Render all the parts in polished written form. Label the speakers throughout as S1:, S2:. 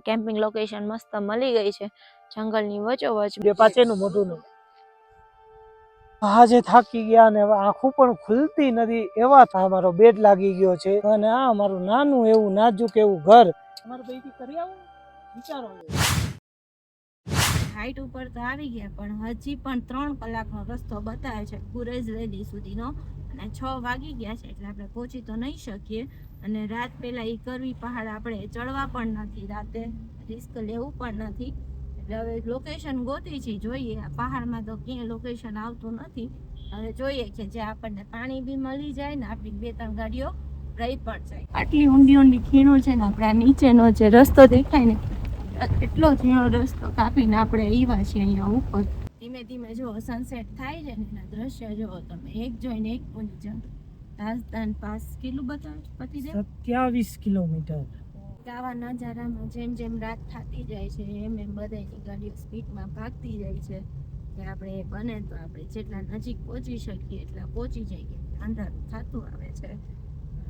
S1: Camping location મસ્ત મળી ગઈ છે જંગલની વચ્ચોવચ.
S2: બે પાછળનું મોઢું આજે થાકી ગયા ને આંખો પણ ખુલતી નથી એવા અમારો બેડ લાગી ગયો છે અને આ અમારું નાનું એવું નાજુક એવું ઘર અમારે ભાઈ કરી આવો વિચારો.
S1: હાઈટ ઉપર તો આવી ગયા પણ હજી પણ 3 કલાકનો રસ્તો બતાવે છે ગુરેજ વેલી સુધીનો અને 6 વાગી ગયા છે એટલે આપણે પહોંચી તો નહીં શકીએ અને રાત પહેલા એ કરવી પહાડ આપણે ચડવા પણ નથી, રાતે રિસ્ક લેવું પણ નથી. એટલે હવે લોકેશન ગોતી છે, જોઈએ આ પહાડમાં તો ક્યાંય લોકેશન આવતું નથી. હવે જોઈએ કે જે આપણને પાણી બી મળી જાય ને આપણી 2-3 ગાડીઓ રહી પણ જાય. આટલી ઊંડી ઊંડી ખીણું છે ને આપણે આ નીચેનો જે રસ્તો દેખાય ને એટલો ઝીણો રસ્તો કાપીને આપણે આવ્યા છીએ અહીંયા ઉપર. ધીમે ધીમે જો સનસેટ થાય છે ને એના દ્રશ્ય જોવો તમે, એક જોઈને એક ભૂલી જાઓ. રાજધાન પાસ કેટલું બતાવે પતિદેવ?
S2: 27 કિલોમીટર.
S1: આવા નજારામાં જેમ જેમ રાત થતી જાય છે એમ એમ બધાની ગાડીઓ સ્પીડમાં ભાગતી જાય છે કે આપણે બને તો આપણે જેટલા નજીક પહોંચી શકીએ એટલા પહોંચી જઈએ. અંધારું થતું આવે છે,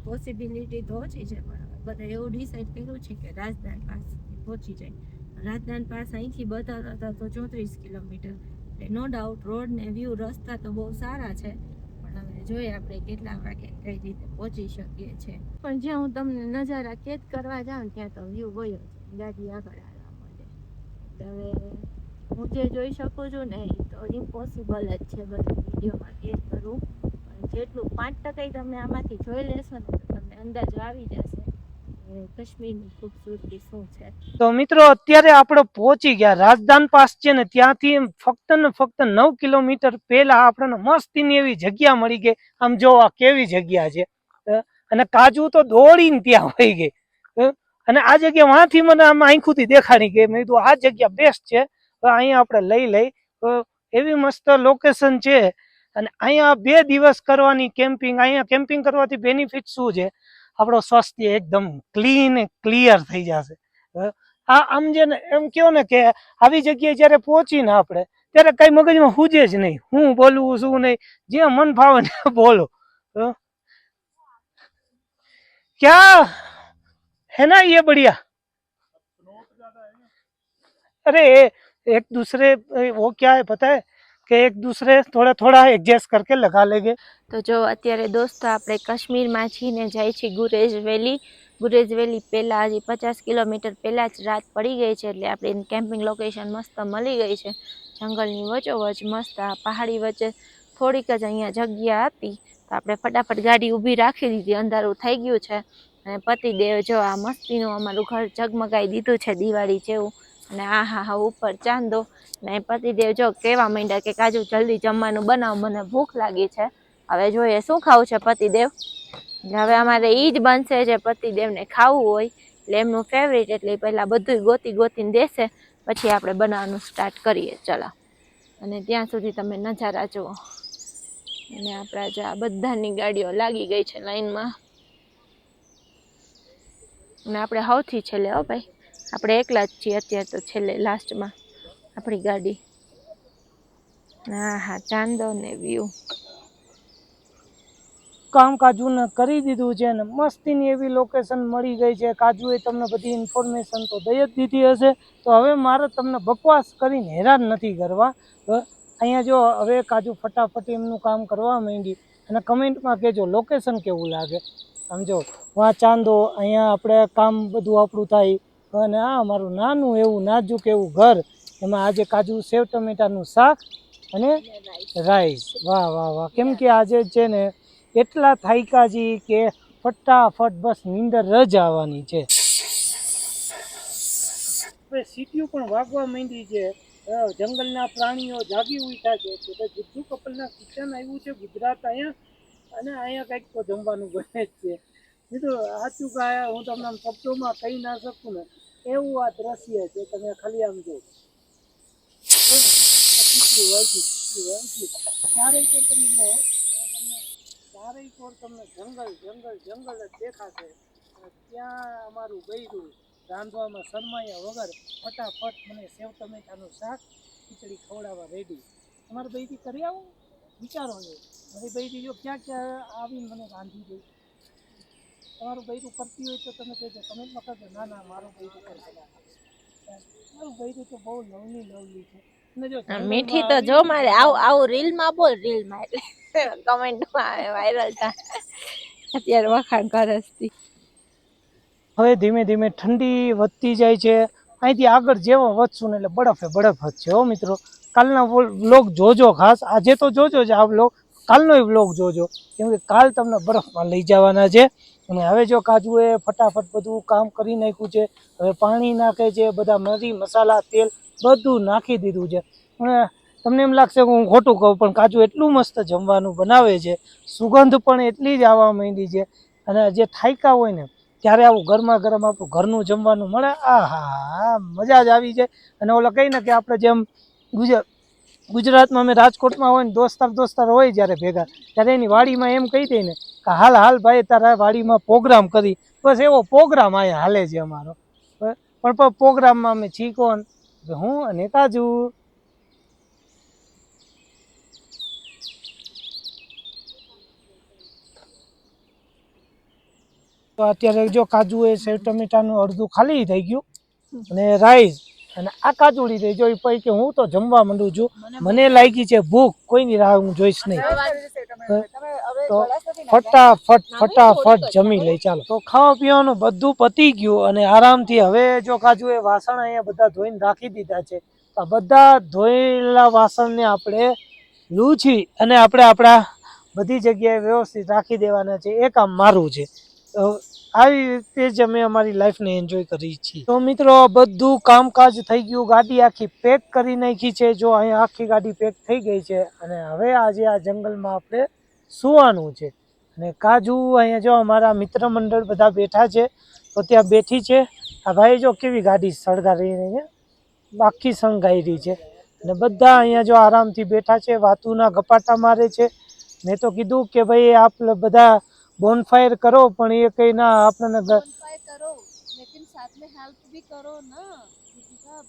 S1: પોસિબિલિટી તો ઓછી છે પણ બધા એવું ડિસાઈડ કર્યું છે કે રાજધાન પાસ પહોંચી જાય. રાજધાન પાસ અહીંથી બતાવતા હતા તો 34 કિલોમીટર. એટલે નો ડાઉટ રોડ ને વ્યૂ રસ્તા તો બહુ સારા છે પણ હવે જોઈએ આપણે કેટલા વાગે કઈ રીતે પહોંચી શકીએ છીએ. પણ જ્યાં હું તમને નજારા કેદ કરવા જાઉં ત્યાં તો વ્યૂ ગયો છે, ગાડી આગળ આવવા માટે. હવે હું જે જોઈ શકું છું ને એ તો ઇમ્પોસિબલ જ છે બધું વિડીયોમાં કેદ કરવું. પણ જેટલું 5% તમે આમાંથી જોઈ લેશો ને તો તમને અંદાજો આવી જશે કાશ્મીરની ખૂબસૂરતી શું છે.
S2: તો મિત્રો અત્યારે આપણે પહોંચી ગયા રાજધાન પાસ છે ને ત્યાંથી ફક્ત ને ફક્ત 9 કિલોમીટર પહેલા આપણને મસ્તીની એવી જગ્યા મળી ગઈ. આમ જો આ કેવી જગ્યા છે અને કાજુ તો દોડીને ત્યાં વહી ગઈ અને આ જગ્યા વાંથી મને આમ આંખોથી દેખાડી ગઈ. મેં કીધું આ જગ્યા બેસ્ટ છે, અહીંયા આપણે લઈ એવી મસ્ત લોકેશન છે. અને અહીંયા 2 દિવસ કરવાની કેમ્પિંગ. અહીંયા કેમ્પિંગ કરવાથી બેનિફિટ શું છે, આપણો સ્વાસ્થ્ય એકદમ ક્લીન ક્લિયર થઈ જશે. આમ જે ને એમ કયો ને કે આવી જગ્યાએ જયારે પહોંચી ને આપણે ત્યારે કઈ મગજમાં હુજે જ નહીં, હું બોલવું શું નહીં, જે મન ફાવે ને બોલો. क्या है ना ये बढ़िया. अरे एक दूसरे वो क्या है पता है કે એક दूसरे થોડા થોડા એડજસ્ટ કરકે લગા લેગે.
S1: તો જો અત્યારે દોસ્તો આપણે કાશ્મીરમાં જઈને જાય છે ગુરેજ વેલી. ગુરેજ વેલી પહેલાં હજી 50 કિલોમીટર પહેલાં જ રાત પડી ગઈ છે એટલે આપણે કેમ્પિંગ લોકેશન મસ્ત મળી ગઈ છે જંગલની વચ્ચોવચ. મસ્ત આ પહાડી વચ્ચે થોડીક જ અહીંયા જગ્યા હતી તો આપણે ફટાફટ ગાડી ઊભી રાખી દીધી. અંધારું થઈ ગયું છે અને પતિદેવ જો આ મસ્તીનું અમારું ઘર ઝગમગાઈ દીધું છે દિવાળી જેવું. અને આ હા ઉપર ચાંદો ને પતિદેવ જો કહેવા માંડ્યા કે કાજુ જલ્દી જમવાનું બનાવ, મને ભૂખ લાગી છે. હવે જોઈએ શું ખાવું છે પતિદેવ. હવે અમારે ઈ જ બનશે જે પતિદેવને ખાવું હોય એટલે એમનું ફેવરિટ, એટલે પહેલાં બધું ગોતીને દેશે પછી આપણે બનાવવાનું સ્ટાર્ટ કરીએ. ચલો, અને ત્યાં સુધી તમે નજારા જુઓ. અને આપણા જો આ બધાની ગાડીઓ લાગી ગઈ છે લાઈનમાં અને આપણે સૌથી છેલ્લે હો ભાઈ, આપણે એકલા જ છીએ અત્યારે તો છેલ્લે લાસ્ટમાં આપણી ગાડી. હા ચાંદો ને વ્યૂ.
S2: કામ કાજુ ને કરી દીધું છે ને મસ્તીની એવી લોકેશન મળી ગઈ છે. કાજુએ તમને બધી ઇન્ફોર્મેશન તો દઈ જ દીધી હશે, તો હવે મારે તમને બકવાસ કરીને હેરાન નથી કરવા. અહીંયા જો હવે કાજુ ફટાફટ એમનું કામ કરવા માંડી અને કમેન્ટમાં કહેજો લોકેશન કેવું લાગે. સમજો વાં ચાંદો, અહીંયા આપણે કામ બધું આપણું થાય અને આ અમારું નાનું એવું નાજુક એવું ઘર. એમાં આજે કાજુ સેવ ટમેટાનું શાક અને રાઈસ. વાહ વાહ વાહ. કેમ કે આજે છે ને એટલા થાયકાજી કે ફટાફટ બસ નીંદર જ આવવાની છે. સીટીઓ પણ વાગવા માંડી છે, જંગલના પ્રાણીઓ જાગી ઉઠ્યા છે કે ગુજ્જુ કપલના કિચન આવ્યું છે ગુજરાત અહીંયા અને અહીંયા કંઈક તો જમવાનું બને જ છે. બીજું સાચું કાંઈ હું તમને શબ્દોમાં કહી ના શકું ને એવું આ દ્રશ્ય છે. તમે ખાલી આમ જો ચારેય કોર તમને જંગલ જંગલ જંગલ જ દેખાશે. ત્યાં અમારું ગયરું રાંધવામાં શરમાયા વગર ફટાફટ મને સેવ ટમેટાનું શાક ખીચડી ખવડાવવા રેડી. તમારે ભાઈથી કરી આવું વિચારો છે. મારી ભાઈથી જો ક્યાં ક્યાં આવીને મને રાંધી દઈ. તમારું બૈરું કરતી હોય તો તમે કહેજો, કમેન્ટમાં કહેજો ના ના મારું બૈરું કરશે. મારું બૈરું તો બહુ લવલી છે. અને જો
S1: મીઠી તો જો મારે આવું રીલમાં બોલ, રીલમાં એટલે કમેન્ટમાં આવે વાયરલ થાય અત્યારે વખાણ કરસ તી.
S2: હવે ધીમે ધીમે ઠંડી વધતી જાય છે. અહીંથી આગળ જેવો વધશું ને એટલે બરફે બરફ જ છે હો મિત્રો. કાલના વ્લોગ જોજો ખાસ, આજે તો જોજો જ આ વ્લોગ, કાલનો વ્લોગ જોજો, કેમ કે કાલ તમને બરફમાં લઈ જવાના છે. અને હવે જો કાજુએ ફટાફટ બધું કામ કરી નાખ્યું છે. હવે પાણી નાખે છે, બધા મરી મસાલા તેલ બધું નાખી દીધું છે. અને તમને એમ લાગશે કે હું ખોટું કહું, પણ કાજુ એટલું મસ્ત જમવાનું બનાવે છે, સુગંધ પણ એટલી જ આવવા માંડી છે. અને જે થાયકા હોય ને ત્યારે આવું ગરમા ગરમ આપણું ઘરનું જમવાનું મળે, આહા મજા જ આવી જાય. અને ઓલા કહીને કે આપણે જેમ ગુજરાતમાં અમે રાજકોટમાં હોય ને દોસ્તાર હોય જ્યારે ભેગા, ત્યારે એની વાડીમાં એમ કહી દે ને કે હાલ હાલ ભાઈ તારા વાડીમાં પ્રોગ્રામ કરી, બસ એવો પ્રોગ્રામ અહીંયા હાલે છે અમારો. પણ પ્રોગ્રામમાં અમે ચીકોન હું અને કાજુ. તો અત્યારે જો કાજુ એ સેવ ટમેટાનું અડધું ખાલી થઈ ગયું અને રાઈસ અને આ કાજુડી થઈ જો પછી કે હું તો જમવા માંડું છું, મને લાગી છે ભૂખ, કોઈની રાહ હું જોઈશ નહીં. તો ફટાફટ જમી લઈ ચાલો. તો ખાવા પીવાનું બધું પતી ગયું અને આરામથી હવે જો કાજુ એ વાસણ અહીંયા બધા ધોઈને રાખી દીધા છે. આ બધા ધોયેલા વાસણને આપણે લૂછી અને આપણે આપણા બધી જગ્યાએ વ્યવસ્થિત રાખી દેવાના છે. એ કામ મારું છે. આવી રીતે જ અમે અમારી લાઈફને એન્જોય કરી છીએ. તો મિત્રો બધું કામકાજ થઈ ગયું, ગાડી આખી પેક કરી નાખી છે. જો અહીંયા આખી ગાડી પેક થઈ ગઈ છે અને હવે આજે આ જંગલમાં આપણે સુવાનું છે. અને કાજુ અહીંયા જો અમારા મિત્ર મંડળ બધા બેઠા છે, તો ત્યાં બેઠી છે. આ ભાઈ જો કેવી ગાડી સળગાવી રહી છે, આખી શણગાઈ છે. અને બધા અહીંયા જો આરામથી બેઠા છે, વાતુના ગપાટા મારે છે. મેં તો કીધું કે ભાઈ આપ બધા બોનફાયર કરો, પણ એ કઈ ના આપણને
S1: બોनफायर करो लेकिन साथ में हेल्प भी करो ना दीदी साहब,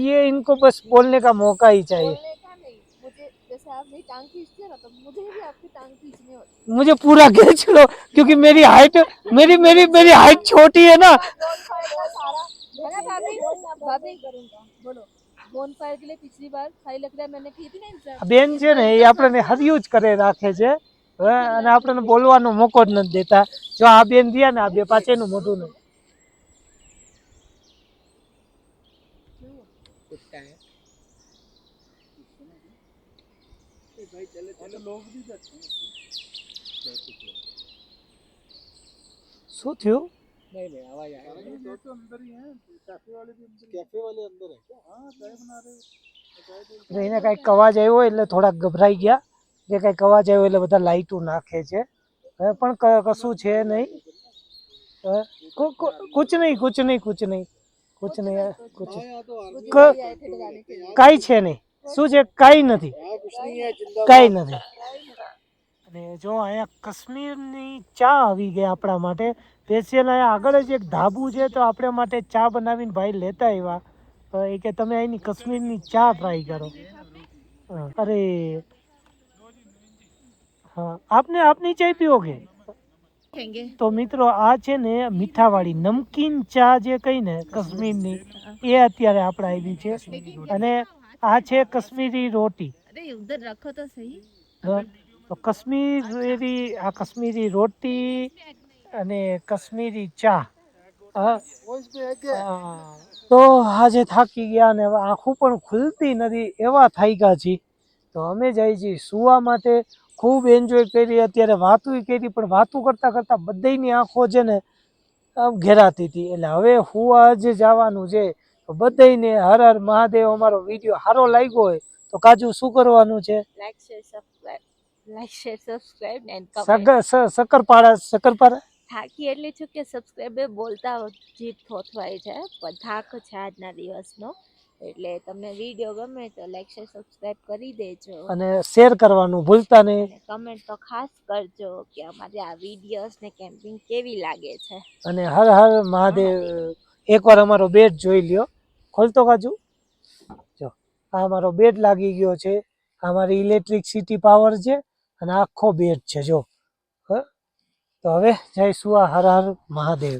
S2: ये इनको बस बोलने का मौका ही चाहिए.
S1: बोलने का नहीं, मुझे जैसे आप मेरी टांग खींचते हैं ना, तो मुझे भी आपकी टांग खींचनी होती है.
S2: मुझे पूरा खींच लो क्योंकि मेरी हाइट मेरी हाइट छोटी है ना.
S1: भाभी बोलो, बोनफायर के लिए पिछली बार खाई लकड़ियां मैंने की थी ना इंसान.
S2: બેન છે ને એ આપણને હરિયું જ કરે રાખે છે અને આપણને બોલવાનો મોકો જ નથી દેતા. જો આ બેન રહ્યા ને, આ બે પાછળનું મોઢું ને શું થયું? એને કઈક અવાજ આવ્યો એટલે થોડાક ગભરાઈ ગયા, જે કઈક અવાજ આવ્યો એટલે બધા લાઈટો નાખે છે. પણ કશું છે નહીં, कुछ नहीं કાંઈ છે નહીં. શું છે? કાંઈ નથી. અને જો અહીંયા કાશ્મીરની ચા આવી ગઈ આપણા માટે સ્પેશિયલ. અહીંયા આગળ જ એક ધાબુ છે, તો આપણે માટે ચા બનાવીને ભાઈ લેતા આવ્યા. તો એ કે તમે અહીંની કાશ્મીરની ચા ટ્રાય કરો. અરે હા, આપની ચાય પીઓગે? તો મિત્રો આ છે ને મીઠાવાળી નમકીન ચા જે કઈ ને કાશ્મીરની, એ અત્યારે આપણે આવી છે. અને આ છે કાશ્મીરી રોટી.
S1: उधर रखो तो सही.
S2: તો કાશ્મીરી રોટી અને કાશ્મીરી ચા. તો આજે થાકી ગયા ને હવે આંખો પણ ખુલતી નથી, એવા થાક્યા છીએ. તો અમે જઈએ છીએ સુવા માટે. ખૂબ એન્જોય કરી, અત્યારે વાતું કરી, પણ વાતું કરતા કરતા બધાની આંખો છે ને ઘેરાતી હતી. એટલે હવે હુવા જ જવાનું છે. તો બધાને હર હર મહાદેવ. અમારો વિડીયો સારો લાગ્યો હોય તો કાજુ શું કરવાનું છે?
S1: Like share subscribe and comment.
S2: શક્કરપારા
S1: થાકી એટલી છું કે સબસ્ક્રાઇબ બોલતા જીત થોથવાય છે, પણ થાક છે આજના દિવસનો. એટલે તમને વિડીયો ગમે તો લાઈક શેર સબસ્ક્રાઇબ કરી દેજો
S2: અને શેર કરવાનું ભૂલતા નહીં.
S1: કમેન્ટ તો ખાસ કરજો કે અમારી આ વિડીયોઝ ને કેમ્પિંગ કેવી લાગે છે.
S2: અને હર હર મહાદેવ. એકવાર અમારો બેડ જોઈ લ્યો. ખોલતો કાજુ જો, આ અમારો બેડ લાગી ગયો છે. અમારી ઇલેક્ટ્રિસિટી પાવર છે અને આખો બેડ છે જો. તો હવે જઈશું આ હર હર મહાદેવ.